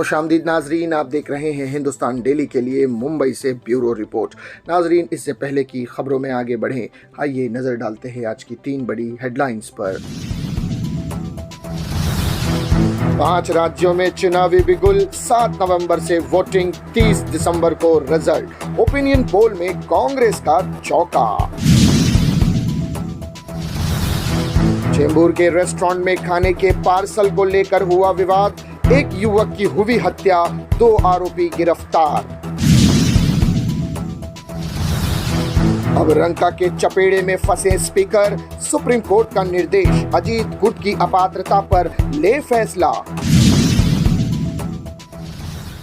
खुशामदीद नाजरीन, आप देख रहे हैं हिंदुस्तान डेली के लिए मुंबई से ब्यूरो रिपोर्ट। नाजरीन, इससे पहले की खबरों में आगे बढ़ें, आइए नजर डालते हैं आज की 3 बड़ी हेडलाइंस पर। 5 राज्यों में चुनावी बिगुल, 7 नवंबर से वोटिंग, 30 दिसंबर को रिजल्ट। ओपिनियन पोल में कांग्रेस का चौका। चेंबूर के रेस्टोरेंट में खाने के पार्सल को लेकर हुआ विवाद, एक युवक की हुई हत्या, 2 आरोपी गिरफ्तार। अब रंका के चपेड़े में फंसे स्पीकर, सुप्रीम कोर्ट का निर्देश, अजीत गुट की अपात्रता पर ले फैसला।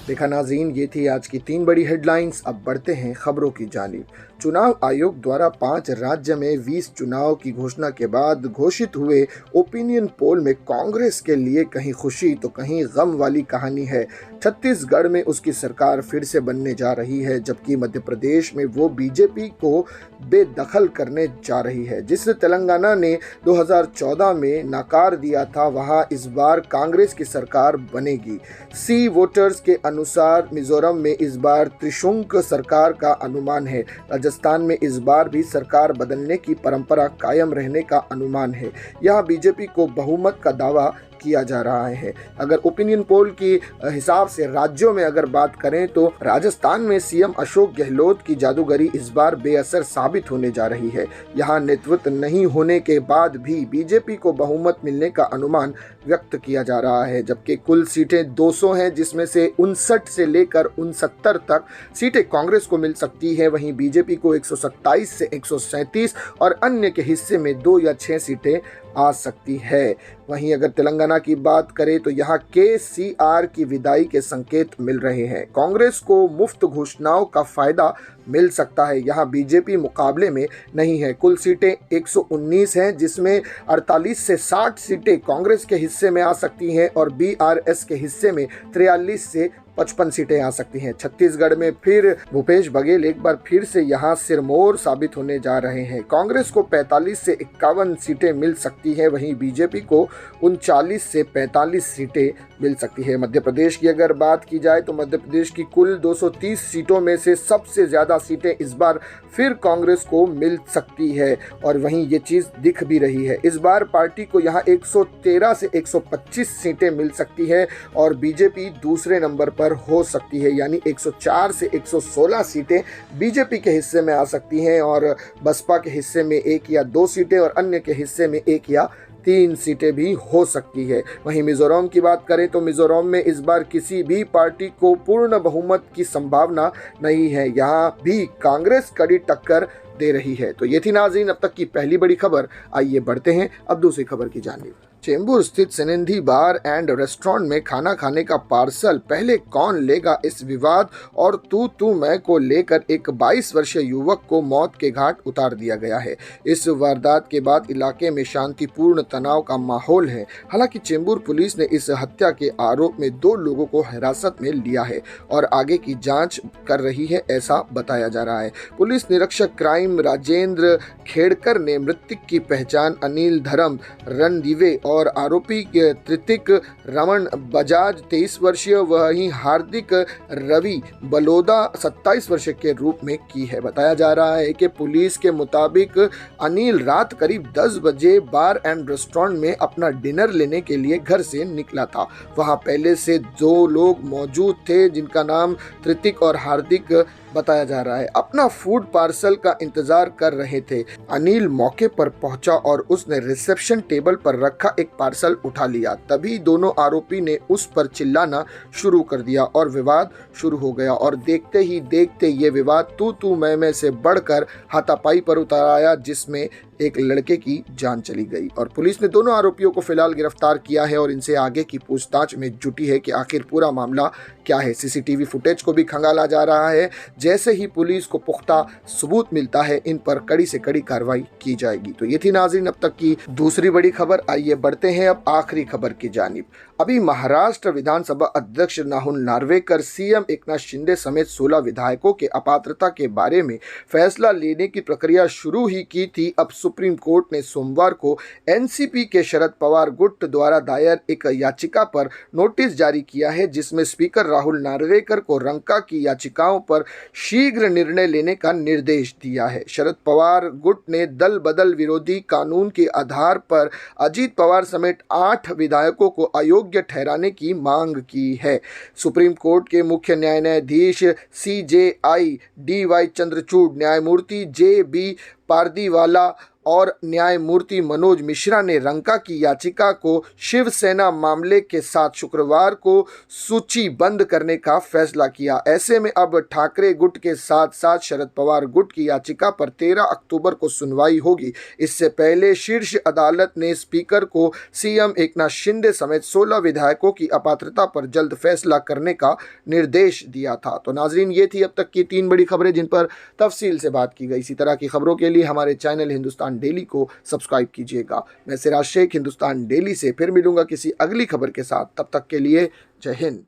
देखा नाज़रीन, ये थी आज की 3 बड़ी हेडलाइंस। अब बढ़ते हैं खबरों की जानिब। चुनाव आयोग द्वारा 5 राज्य में 20 चुनाव की घोषणा के बाद घोषित हुए ओपिनियन पोल में कांग्रेस के लिए कहीं खुशी तो कहीं गम वाली कहानी है। छत्तीसगढ़ में उसकी सरकार फिर से बनने जा रही है, जबकि मध्य प्रदेश में वो बीजेपी को बेदखल करने जा रही है। जिस तेलंगाना ने 2014 में नकार दिया था, वहां इस बार कांग्रेस की सरकार बनेगी। सी वोटर्स के अनुसार मिजोरम में इस बार त्रिशंकु सरकार का अनुमान है। राजस्थान में इस बार भी सरकार बदलने की परंपरा कायम रहने का अनुमान है। यहाँ बीजेपी को बहुमत का दावा किया जा रहा है। अगर ओपिनियन पोल की हिसाब से राज्यों में अगर बात करें तो राजस्थान में सीएम अशोक गहलोत की जादूगरी इस बार बेअसर साबित होने जा रही है। यहाँ नेतृत्व नहीं होने के बाद भी बीजेपी को बहुमत मिलने का अनुमान व्यक्त किया जा रहा है, जबकि कुल सीटें 200 हैं, जिसमें से 59 से लेकर 69 तक सीटें कांग्रेस को मिल सकती है। वहीं बीजेपी को 127 से 137 और अन्य के हिस्से में 2 या 6 सीटें आ सकती है। वहीं अगर तेलंगाना की बात करें तो यहाँ केसीआर की विदाई के संकेत मिल रहे हैं। कांग्रेस को मुफ्त घोषणाओं का फायदा मिल सकता है। यहाँ बीजेपी मुकाबले में नहीं है। कुल सीटें 119 हैं, जिसमें 48 से 60 सीटें कांग्रेस के हिस्से में आ सकती हैं और बीआरएस के हिस्से में 43 से 55 सीटें आ सकती हैं। छत्तीसगढ़ में फिर भूपेश बघेल एक बार फिर से यहाँ सिरमौर साबित होने जा रहे हैं। कांग्रेस को 45 से 51 सीटें मिल सकती हैं, वहीं बीजेपी को 39 से 45 सीटें मिल सकती है। मध्य प्रदेश की अगर बात की जाए तो मध्य प्रदेश की कुल 230 सीटों में से सबसे ज़्यादा सीटें इस बार फिर कांग्रेस को मिल सकती है और वहीं ये चीज़ दिख भी रही है। इस बार पार्टी को यहाँ 113 से 125 सीटें मिल सकती है और बीजेपी दूसरे नंबर पर हो सकती है, यानी 104 से 116 सीटें बीजेपी के हिस्से में आ सकती हैं और बसपा के हिस्से में 1 या 2 सीटें और अन्य के हिस्से में 1 या 3 सीटें भी हो सकती है। वहीं मिजोरम की बात करें तो मिजोरम में इस बार किसी भी पार्टी को पूर्ण बहुमत की संभावना नहीं है। यहाँ भी कांग्रेस कड़ी टक्कर दे रही है। तो ये थी नाज़रीन अब तक की पहली बड़ी खबर। आइए बढ़ते हैं अब दूसरी खबर की जानिब। चेंबूर स्थित सिनेंधी बार एंड रेस्टोरेंट में खाना खाने का पार्सल पहले कौन लेगा, इस विवाद और तू मैं को लेकर एक 22 वर्षीय युवक को मौत के घाट उतार दिया गया है। इस वारदात के बाद इलाके में शांतिपूर्ण तनाव का माहौल है। हालांकि चेंबूर पुलिस ने इस हत्या के आरोप में 2 लोगों को हिरासत में लिया है और आगे की जाँच कर रही है, ऐसा बताया जा रहा है। पुलिस निरीक्षक क्राइम राजेंद्र खेड़कर ने मृतक की पहचान अनिल धर्म रणदीवे और आरोपी तृतिक रमन बजाज 23 वर्षीय, वहीं हार्दिक रवि बलोदा 27 वर्ष के रूप में की है। बताया जा रहा है कि पुलिस के मुताबिक अनिल रात करीब 10 बजे बार एंड रेस्टोरेंट में अपना डिनर लेने के लिए घर से निकला था। वहां पहले से 2 लोग मौजूद थे, जिनका नाम तृतिक और हार्दिक बताया जा रहा है। अपना फूड पार्सल का इंतजार कर रहे थे। अनिल मौके पर पहुंचा और उसने रिसेप्शन टेबल पर रखा एक पार्सल उठा लिया। तभी दोनों आरोपी ने उस पर चिल्लाना शुरू कर दिया और विवाद शुरू हो गया और देखते ही देखते ये विवाद तू मैं से बढ़कर हाथापाई पर उतर आया, जिसमें एक लड़के की जान चली गई और पुलिस ने दोनों आरोपियों को फिलहाल गिरफ्तार किया है और इनसे आगे की पूछताछ में जुटी है कि आखिर पूरा मामला क्या है। सीसीटीवी फुटेज को भी खंगाला जा रहा है। जैसे ही पुलिस को पुख्ता सबूत मिलता है, इन पर कड़ी से कड़ी कार्रवाई की जाएगी। तो ये थी नाज़रीन अब तक की दूसरी बड़ी खबर। आइए बढ़ते हैं अब आखिरी खबर की जानिब। अभी महाराष्ट्र विधानसभा अध्यक्ष राहुल नार्वेकर सीएम एकनाथ शिंदे समेत 16 विधायकों के अपात्रता के बारे में फैसला लेने की प्रक्रिया शुरू ही की थी। अब सुप्रीम कोर्ट ने सोमवार को एनसीपी के शरद पवार गुट द्वारा दायर एक याचिका पर नोटिस जारी किया है, जिसमें स्पीकर राहुल नार्वेकर को रंका की याचिकाओं पर शीघ्र निर्णय लेने का निर्देश दिया है। शरद पवार गुट ने दल बदल विरोधी कानून के आधार पर अजीत पवार समेत 8 विधायकों को अयोग्य ठहराने की मांग की है। सुप्रीम कोर्ट के मुख्य न्यायाधीश CJI DY चंद्रचूड़, न्यायमूर्ति JB पारदीवाला और न्यायमूर्ति मनोज मिश्रा ने रंका की याचिका को शिवसेना मामले के साथ शुक्रवार को सूचीबद्ध करने का फैसला किया। ऐसे में अब ठाकरे गुट के साथ साथ शरद पवार गुट की याचिका पर 13 अक्टूबर को सुनवाई होगी। इससे पहले शीर्ष अदालत ने स्पीकर को CM एकनाथ शिंदे समेत 16 विधायकों की अपात्रता पर जल्द फैसला करने का निर्देश दिया था। तो नाजरीन, ये थी अब तक की 3 बड़ी खबरें जिन पर तफसील से बात की गई। इसी तरह की खबरों के लिए हमारे चैनल हिंदुस्तान डेली को सब्सक्राइब कीजिएगा। मैं सिराज शेख हिंदुस्तान डेली से फिर मिलूंगा किसी अगली खबर के साथ। तब तक के लिए जय हिंद।